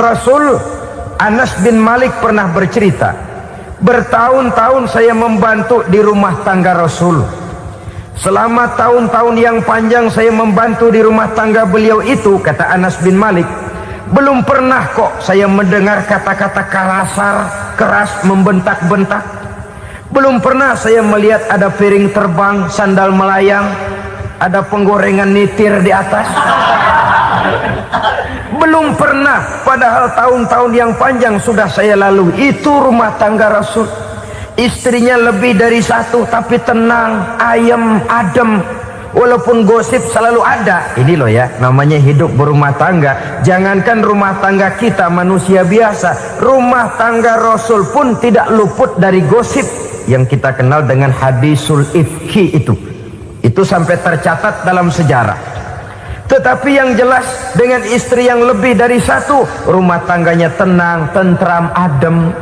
Rasul Anas bin Malik pernah bercerita, bertahun-tahun saya membantu di rumah tangga Rasul. Selama tahun-tahun yang panjang saya membantu di rumah tangga beliau itu, kata Anas bin Malik, belum pernah kok saya mendengar kata-kata kasar, keras, membentak-bentak. Belum pernah saya melihat ada piring terbang, sandal melayang, ada penggorengan nitir di atas. Belum pernah, padahal tahun-tahun yang panjang sudah saya lalui. Itu rumah tangga Rasul. Istrinya lebih dari satu, tapi tenang, ayem, adem. Walaupun gosip selalu ada. Ini loh ya, namanya hidup berumah tangga. Jangankan rumah tangga kita manusia biasa, rumah tangga Rasul pun tidak luput dari gosip yang kita kenal dengan hadisul ifki itu. Itu sampai tercatat dalam sejarah. Tetapi yang jelas, dengan istri yang lebih dari satu, rumah tangganya tenang, tentram, adem.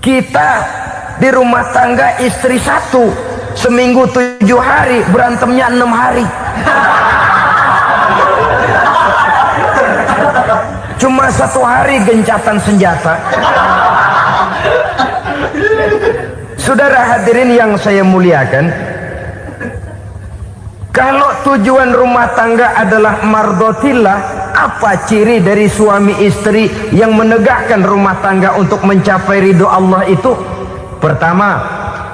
Kita di rumah tangga istri satu, seminggu 7 hari, berantemnya 6 hari. Cuma 1 hari gencatan senjata. Saudara hadirin yang saya muliakan, kalau tujuan rumah tangga adalah mardotillah, apa ciri dari suami istri yang menegakkan rumah tangga untuk mencapai ridho Allah itu? Pertama,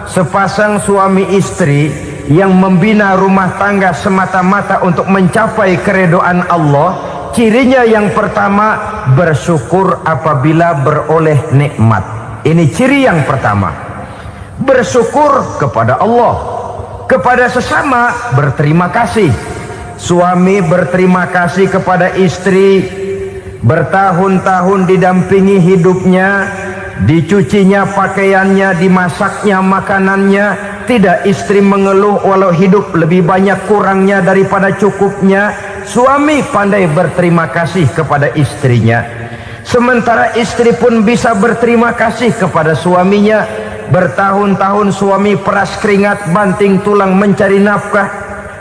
sepasang suami istri yang membina rumah tangga semata-mata untuk mencapai keridhaan Allah, cirinya yang pertama, bersyukur apabila beroleh nikmat. Ini ciri yang pertama. Bersyukur kepada Allah. Kepada sesama berterima kasih. Suami berterima kasih kepada istri, bertahun-tahun didampingi hidupnya, dicucinya pakaiannya, dimasaknya makanannya. Tidak istri mengeluh walau hidup lebih banyak kurangnya daripada cukupnya. Suami pandai berterima kasih kepada istrinya. Sementara istri pun bisa berterima kasih kepada suaminya. Bertahun-tahun suami peras keringat, banting tulang mencari nafkah,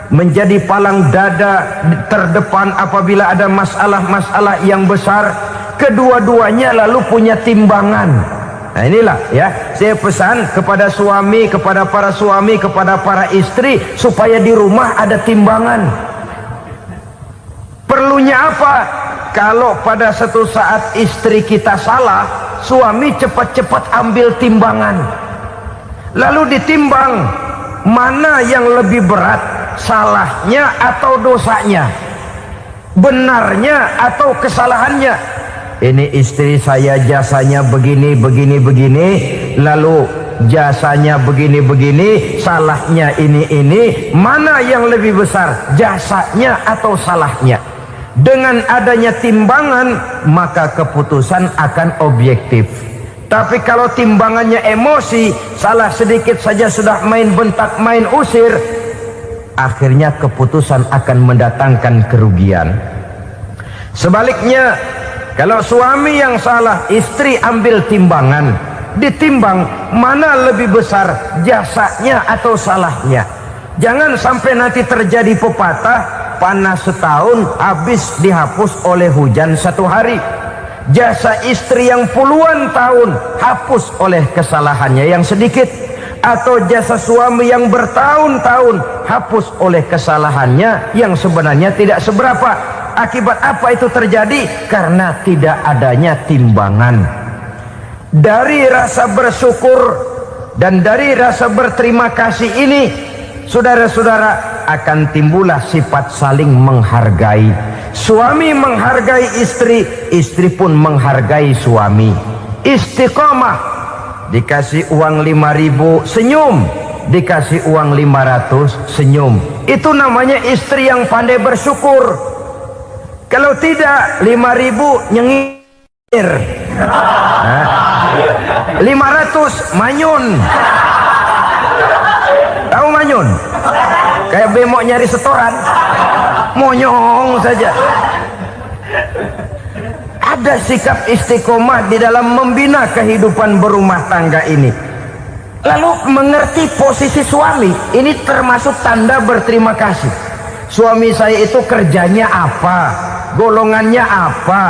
menjadi palang dada terdepan apabila ada masalah-masalah yang besar. Kedua-duanya lalu punya timbangan. Nah inilah ya, saya pesan kepada suami, kepada para suami, kepada para istri, supaya di rumah ada timbangan. Perlunya apa? Kalau pada satu saat istri kita salah, suami cepat-cepat ambil timbangan, lalu ditimbang mana yang lebih berat, salahnya atau dosanya, benarnya atau kesalahannya. Ini istri saya jasanya begini, lalu jasanya begini, salahnya ini, mana yang lebih besar, jasanya atau salahnya? Dengan adanya timbangan, maka keputusan akan objektif. Tapi kalau timbangannya emosi, salah sedikit saja sudah main bentak, main usir, akhirnya keputusan akan mendatangkan kerugian. Sebaliknya, kalau suami yang salah, istri ambil timbangan, ditimbang mana lebih besar, jasanya atau salahnya. Jangan sampai nanti terjadi pepatah, panas setahun habis dihapus oleh hujan 1 hari. Jasa istri yang puluhan tahun hapus oleh kesalahannya yang sedikit, atau jasa suami yang bertahun-tahun hapus oleh kesalahannya yang sebenarnya tidak seberapa. Akibat apa itu terjadi? Karena tidak adanya timbangan. Dari rasa bersyukur dan dari rasa berterima kasih ini, saudara-saudara, akan timbullah sifat saling menghargai. Suami menghargai istri, istri pun menghargai suami. Istiqomah, dikasih uang 5.000 senyum, dikasih uang 500 senyum. Itu namanya istri yang pandai bersyukur. Kalau tidak, 5.000 nyengir, 500 manyun. Tahu manyun? Kayak bemok nyari setoran, monyong saja. Ada sikap istiqomah di dalam membina kehidupan berumah tangga ini. Lalu mengerti posisi suami, ini termasuk tanda berterima kasih. Suami saya itu kerjanya apa, golongannya apa,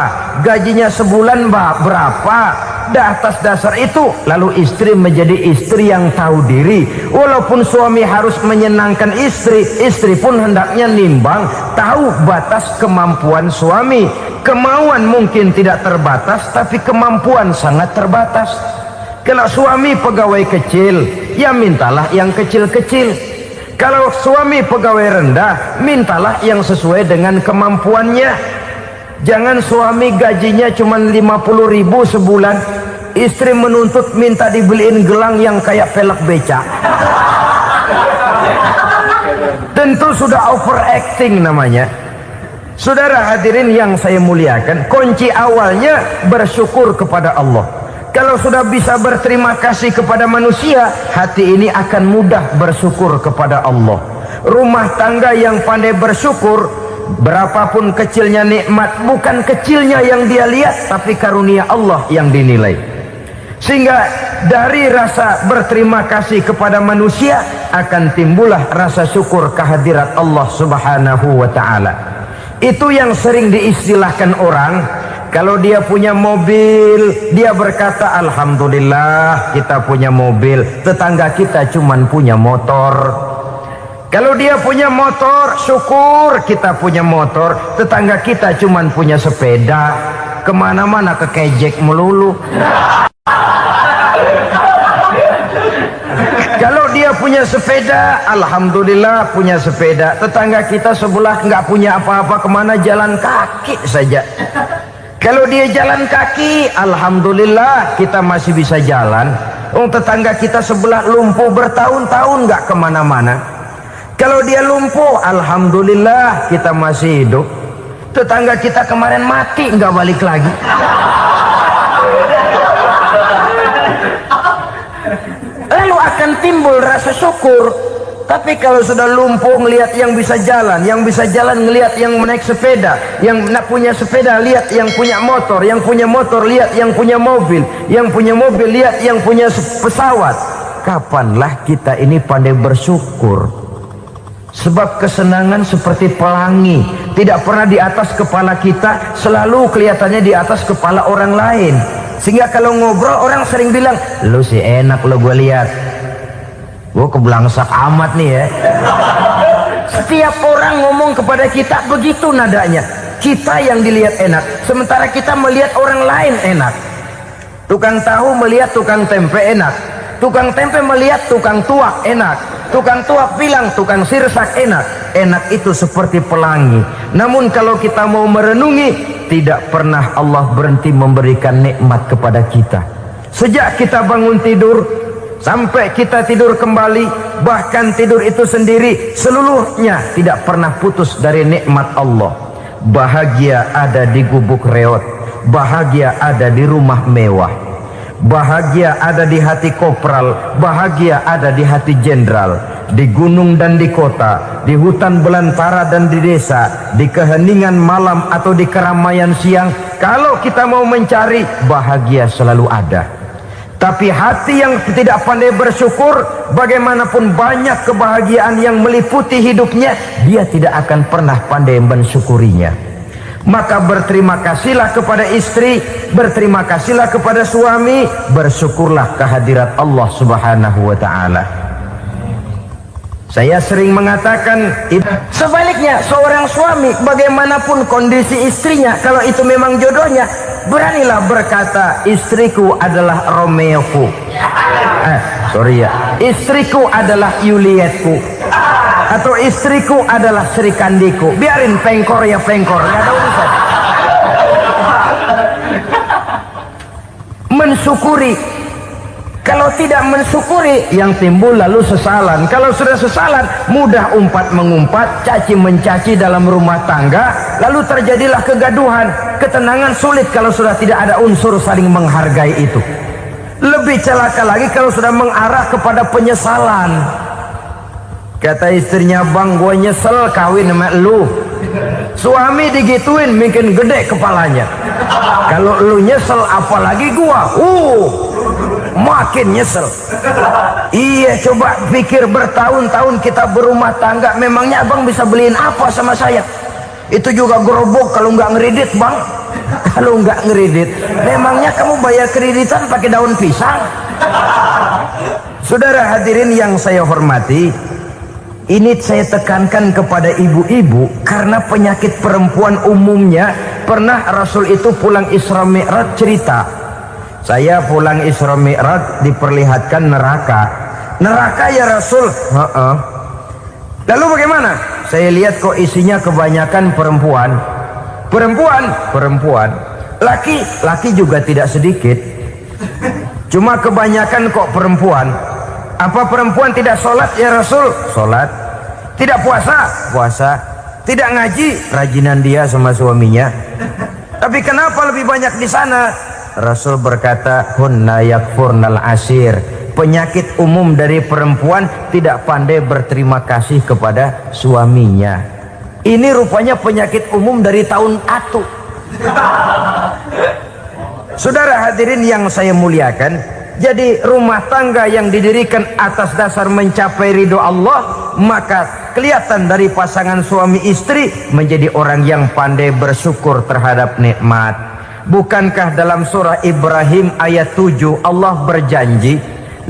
gajinya sebulan berapa. Dah atas dasar itu lalu istri menjadi istri yang tahu diri. Walaupun suami harus menyenangkan istri, istri pun hendaknya nimbang, tahu batas kemampuan suami. Kemauan mungkin tidak terbatas, tapi kemampuan sangat terbatas. Kalau suami pegawai kecil, ya mintalah yang kecil-kecil. Kalau suami pegawai rendah, mintalah yang sesuai dengan kemampuannya. Jangan suami gajinya cuma 50.000 sebulan, istri menuntut minta dibeliin gelang yang kayak pelek beca. Tentu sudah overacting namanya. Saudara hadirin yang saya muliakan, kunci awalnya bersyukur kepada Allah. Kalau sudah bisa berterima kasih kepada manusia, hati ini akan mudah bersyukur kepada Allah. Rumah tangga yang pandai bersyukur, berapapun kecilnya nikmat, bukan kecilnya yang dia lihat, tapi karunia Allah yang dinilai. Sehingga dari rasa berterima kasih kepada manusia akan timbullah rasa syukur kehadirat Allah Subhanahu wa ta'ala. Itu yang sering diistilahkan orang, kalau dia punya mobil, dia berkata alhamdulillah kita punya mobil, tetangga kita cuman punya motor. Kalau dia punya motor, syukur kita punya motor, tetangga kita cuman punya sepeda, kemana-mana kekejek melulu. Kalau dia punya sepeda, alhamdulillah punya sepeda, tetangga kita sebelah nggak punya apa-apa, kemana jalan kaki saja. Kalau dia jalan kaki, alhamdulillah kita masih bisa jalan. Tetangga kita sebelah lumpuh bertahun-tahun nggak kemana-mana. Kalau dia lumpuh, alhamdulillah kita masih hidup. Tetangga kita kemarin mati nggak balik lagi. Lalu akan timbul rasa syukur. Tapi kalau sudah lumpuh ngelihat yang bisa jalan ngelihat yang naik sepeda, yang nak punya sepeda lihat yang punya motor lihat yang punya mobil lihat yang punya pesawat. Kapanlah kita ini pandai bersyukur? Sebab kesenangan seperti pelangi, tidak pernah di atas kepala kita, selalu kelihatannya di atas kepala orang lain. Sehingga kalau ngobrol orang sering bilang, lu sih enak lo gue lihat, gue kebelangsak amat nih ya. Setiap orang ngomong kepada kita begitu nadanya. Kita yang dilihat enak, sementara kita melihat orang lain enak. Tukang tahu melihat tukang tempe enak, tukang tempe melihat tukang tuak enak, tukang tuak bilang tukang sirsak enak. Enak itu seperti pelangi. Namun kalau kita mau merenungi, tidak pernah Allah berhenti memberikan nikmat kepada kita. Sejak kita bangun tidur sampai kita tidur kembali, bahkan tidur itu sendiri, seluruhnya tidak pernah putus dari nikmat Allah. Bahagia ada di gubuk reot, bahagia ada di rumah mewah, bahagia ada di hati kopral, bahagia ada di hati jenderal, di gunung dan di kota, di hutan belantara dan di desa, di keheningan malam atau di keramaian siang. Kalau kita mau mencari, bahagia selalu ada. Tapi hati yang tidak pandai bersyukur, bagaimanapun banyak kebahagiaan yang meliputi hidupnya, dia tidak akan pernah pandai mensyukurinya. Maka berterima kasihlah kepada istri, berterima kasihlah kepada suami, bersyukurlah kehadirat Allah Subhanahu wa ta'ala. Saya sering mengatakan, sebaliknya seorang suami bagaimanapun kondisi istrinya, kalau itu memang jodohnya, beranilah berkata, istriku adalah Romeoku, istriku adalah Julietku, atau istriku adalah Sri Kandiku. Biarin pengkor ya pengkor, nggak ada urusan. Mensyukuri. Kalau tidak mensyukuri, yang timbul lalu sesalan. Kalau sudah sesalan, mudah umpat mengumpat, caci mencaci dalam rumah tangga, lalu terjadilah kegaduhan. Ketenangan sulit kalau sudah tidak ada unsur saling menghargai itu. Lebih celaka lagi kalau sudah mengarah kepada penyesalan. Kata istrinya, bang gue nyesel kawin sama lu. Suami digituin mungkin gede kepalanya. Kalau lu nyesel apalagi gua, makin nyesel. Iya, coba pikir bertahun-tahun kita berumah tangga, memangnya abang bisa beliin apa sama saya? Itu juga gerobok kalau nggak ngeridit bang. Kalau nggak ngeredit, memangnya kamu bayar kreditan pakai daun pisang? Saudara hadirin yang saya hormati, ini saya tekankan kepada ibu-ibu karena penyakit perempuan umumnya. Pernah Rasul itu pulang Isra Mi'raj cerita, saya pulang Isra Mi'raj diperlihatkan neraka. Neraka ya Rasul? Lalu bagaimana? Saya lihat kok isinya kebanyakan perempuan. Perempuan. Laki juga tidak sedikit. Cuma kebanyakan kok perempuan. Apa perempuan tidak sholat ya Rasul? Sholat. Tidak puasa? Puasa. Tidak ngaji? Rajinan dia sama suaminya. Tapi kenapa lebih banyak di sana? Rasul berkata, hunna yakfurnal asir. Penyakit umum dari perempuan tidak pandai berterima kasih kepada suaminya. Ini rupanya penyakit umum dari tahun atu. Saudara hadirin yang saya muliakan, jadi rumah tangga yang didirikan atas dasar mencapai ridho Allah, maka kelihatan dari pasangan suami istri menjadi orang yang pandai bersyukur terhadap nikmat. Bukankah dalam surah Ibrahim ayat 7 Allah berjanji,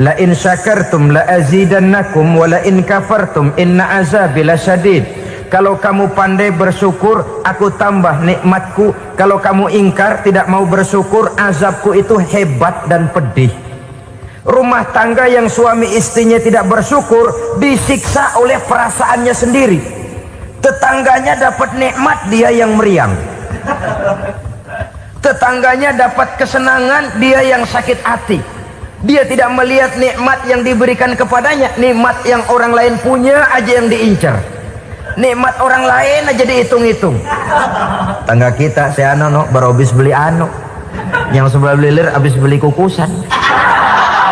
la in syakartum la azidannakum wa la in kafartum inna azabi lasyadid. Kalau kamu pandai bersyukur, aku tambah nikmatku. Kalau kamu ingkar, tidak mau bersyukur, azabku itu hebat dan pedih. Rumah tangga yang suami istrinya tidak bersyukur disiksa oleh perasaannya sendiri. Tetangganya dapat nikmat, dia yang meriang. Tetangganya dapat kesenangan, dia yang sakit hati. Dia tidak melihat nikmat yang diberikan kepadanya. Nikmat yang orang lain punya aja yang diincar. Nikmat orang lain aja dihitung-hitung. Tangga kita, saya baru habis beli yang sebelah belilir habis beli kukusan.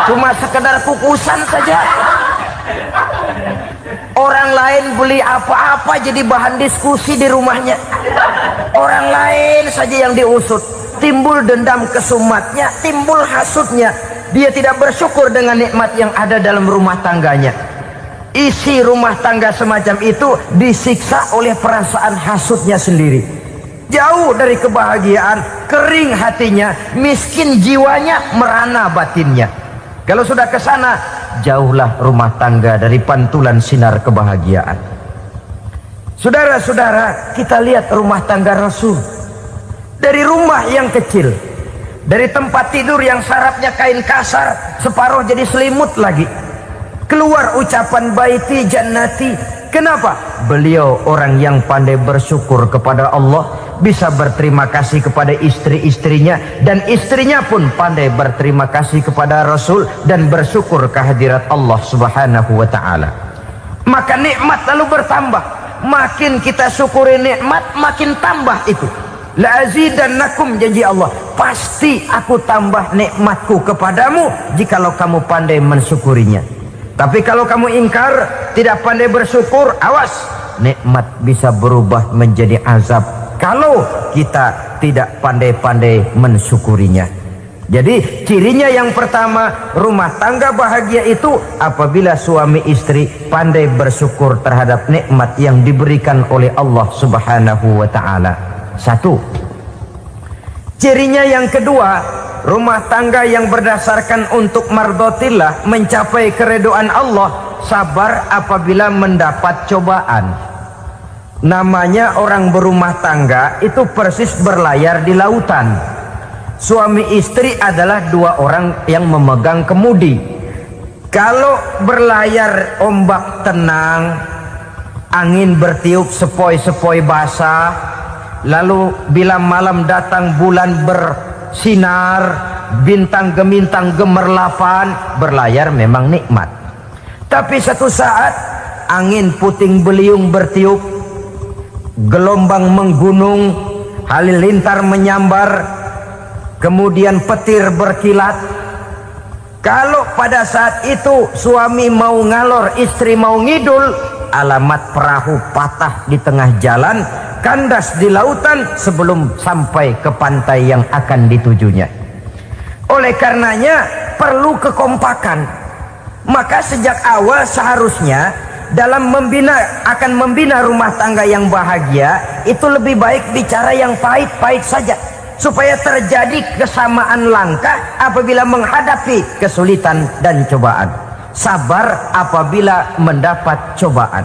Cuma sekedar kukusan saja. Orang lain beli apa-apa jadi bahan diskusi di rumahnya. Orang lain saja yang diusut. Timbul dendam kesumatnya, timbul hasutnya. Dia tidak bersyukur dengan nikmat yang ada dalam rumah tangganya. Isi rumah tangga semacam itu disiksa oleh perasaan hasutnya sendiri. Jauh dari kebahagiaan, kering hatinya, miskin jiwanya, merana batinnya. Kalau sudah ke sana, jauhlah rumah tangga dari pantulan sinar kebahagiaan. Saudara-saudara, kita lihat rumah tangga Rasul. Dari rumah yang kecil, dari tempat tidur yang sarapnya kain kasar, separuh jadi selimut lagi, keluar ucapan baiti jannati. Kenapa? Beliau orang yang pandai bersyukur kepada Allah, bisa berterima kasih kepada istri-istrinya, dan istrinya pun pandai berterima kasih kepada Rasul dan bersyukur kehadirat Allah Subhanahu wa ta'ala. Maka nikmat lalu bertambah. Makin kita syukuri nikmat, makin tambah itu. La azidannakum, janji Allah, pasti aku tambah nikmatku kepadamu jikalau kamu pandai mensyukurinya. Tapi kalau kamu ingkar, tidak pandai bersyukur, awas, nikmat bisa berubah menjadi azab kalau kita tidak pandai-pandai mensyukurinya. Jadi cirinya yang pertama, rumah tangga bahagia itu apabila suami istri pandai bersyukur terhadap nikmat yang diberikan oleh Allah Subhanahu wa ta'ala. Satu. Cirinya yang kedua, rumah tangga yang berdasarkan untuk mardotillah, mencapai keredoan Allah, sabar apabila mendapat cobaan. Namanya orang berumah tangga itu persis berlayar di lautan. Suami istri adalah dua orang yang memegang kemudi. Kalau berlayar ombak tenang, angin bertiup sepoi-sepoi basah, lalu bila malam datang bulan bersinar, bintang gemintang gemerlapan, berlayar memang nikmat. Tapi satu saat angin puting beliung bertiup, gelombang menggunung, halilintar menyambar, kemudian petir berkilat. Kalau pada saat itu suami mau ngalor, istri mau ngidul, alamat perahu patah di tengah jalan, kandas di lautan sebelum sampai ke pantai yang akan ditujunya. Oleh karenanya perlu kekompakan. Maka sejak awal seharusnya dalam membina rumah tangga yang bahagia itu lebih baik bicara yang pahit-pahit saja. supaya terjadi kesamaan langkah apabila menghadapi kesulitan dan cobaan, sabar apabila mendapat cobaan.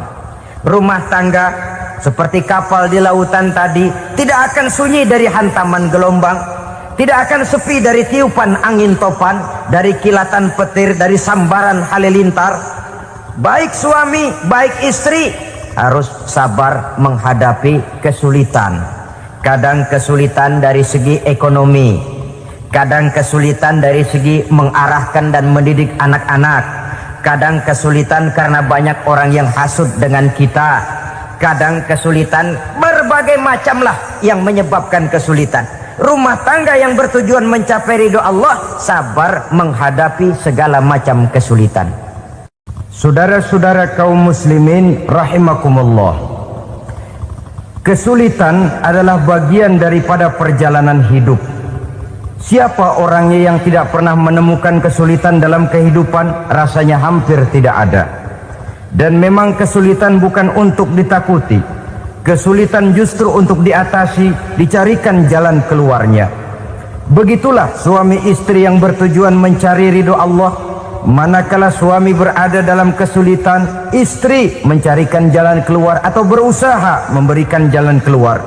Rumah tangga seperti kapal di lautan tadi tidak akan sunyi dari hantaman gelombang, tidak akan sepi dari tiupan angin topan, dari kilatan petir, dari sambaran halilintar. Baik suami, baik istri harus sabar menghadapi kesulitan. Kadang kesulitan dari segi ekonomi, kadang kesulitan dari segi mengarahkan dan mendidik anak-anak, kadang kesulitan karena banyak orang yang hasut dengan kita, kadang kesulitan berbagai macam lah yang menyebabkan kesulitan. Rumah tangga yang bertujuan mencapai ridho Allah sabar menghadapi segala macam kesulitan. Saudara-saudara kaum muslimin rahimakumullah, kesulitan adalah bagian daripada perjalanan hidup. Siapa orangnya yang tidak pernah menemukan kesulitan dalam kehidupan? Rasanya hampir tidak ada. Dan memang kesulitan bukan untuk ditakuti, kesulitan justru untuk diatasi, dicarikan jalan keluarnya. Begitulah suami istri yang bertujuan mencari ridho Allah. Manakala suami berada dalam kesulitan, istri mencarikan jalan keluar atau berusaha memberikan jalan keluar.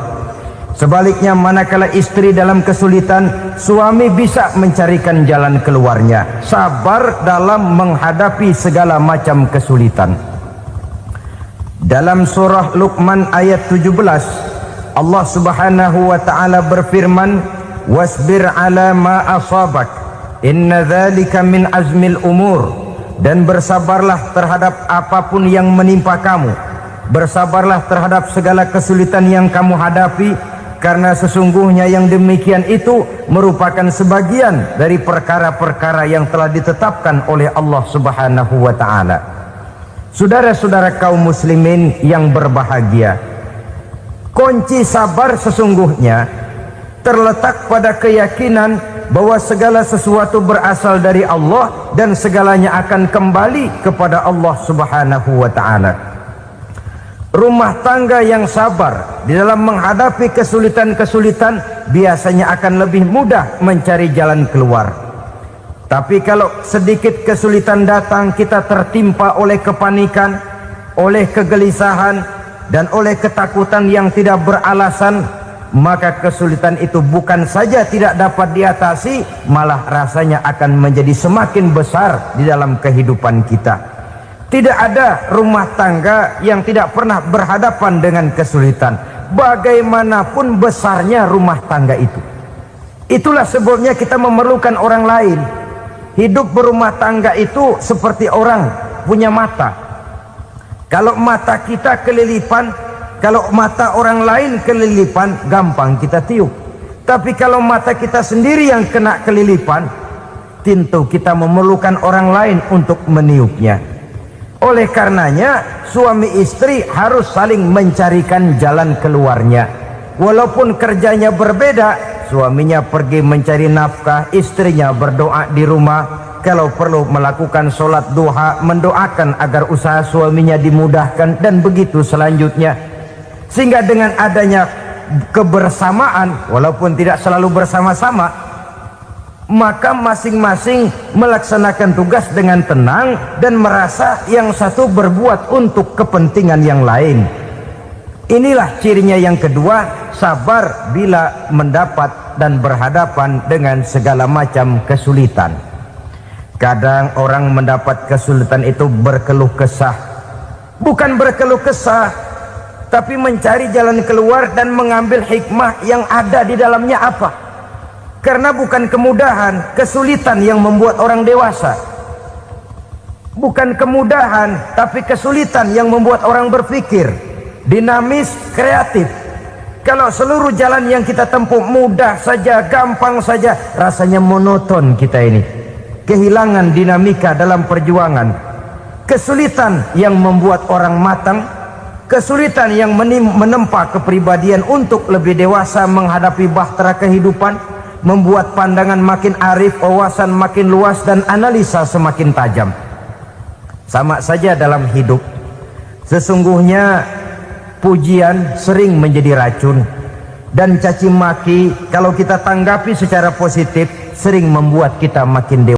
Sebaliknya, manakala istri dalam kesulitan, suami bisa mencarikan jalan keluarnya, sabar dalam menghadapi segala macam kesulitan. Dalam surah Luqman ayat 17, Allah Subhanahu wa taala berfirman, "Wasbir 'ala ma asabak, inna dzalika min azmil umur." Dan bersabarlah terhadap apapun yang menimpa kamu. Bersabarlah terhadap segala kesulitan yang kamu hadapi, karena sesungguhnya yang demikian itu merupakan sebagian dari perkara-perkara yang telah ditetapkan oleh Allah Subhanahu wa taala. Saudara-saudara kaum muslimin yang berbahagia, kunci sabar sesungguhnya terletak pada keyakinan bahwa segala sesuatu berasal dari Allah dan segalanya akan kembali kepada Allah Subhanahu wa taala. Rumah tangga yang sabar di dalam menghadapi kesulitan-kesulitan biasanya akan lebih mudah mencari jalan keluar. Tapi kalau sedikit kesulitan datang, kita tertimpa oleh kepanikan, oleh kegelisahan, dan oleh ketakutan yang tidak beralasan, maka kesulitan itu bukan saja tidak dapat diatasi, malah rasanya akan menjadi semakin besar di dalam kehidupan kita. Tidak ada rumah tangga yang tidak pernah berhadapan dengan kesulitan, bagaimanapun besarnya rumah tangga itu. Itulah sebabnya kita memerlukan orang lain. Hidup berumah tangga itu seperti orang punya mata. Kalau mata kita kelilipan, kalau mata orang lain kelilipan, gampang kita tiup. Tapi kalau mata kita sendiri yang kena kelilipan, tentu kita memerlukan orang lain untuk meniupnya. Oleh karenanya, suami istri harus saling mencarikan jalan keluarnya. Walaupun kerjanya berbeda, suaminya pergi mencari nafkah, istrinya berdoa di rumah. Kalau perlu melakukan sholat duha, mendoakan agar usaha suaminya dimudahkan, dan begitu selanjutnya. Sehingga dengan adanya kebersamaan, walaupun tidak selalu bersama-sama, maka masing-masing melaksanakan tugas dengan tenang dan merasa yang satu berbuat untuk kepentingan yang lain. Inilah cirinya yang kedua, sabar bila mendapat dan berhadapan dengan segala macam kesulitan. Kadang orang mendapat kesulitan itu berkeluh kesah. Bukan berkeluh kesah, tapi mencari jalan keluar dan mengambil hikmah yang ada di dalamnya apa. Karena bukan kemudahan, kesulitan yang membuat orang dewasa. Bukan kemudahan, tapi kesulitan yang membuat orang berpikir dinamis, kreatif. Kalau seluruh jalan yang kita tempuh mudah saja, gampang saja, rasanya monoton kita ini. Kehilangan dinamika dalam perjuangan. Kesulitan yang membuat orang matang, kesulitan yang menempa kepribadian untuk lebih dewasa menghadapi bahtera kehidupan, membuat pandangan makin arif, wawasan makin luas, dan analisa semakin tajam. Sama saja dalam hidup. Sesungguhnya pujian sering menjadi racun. dan caci maki kalau kita tanggapi secara positif sering membuat kita makin dewasa.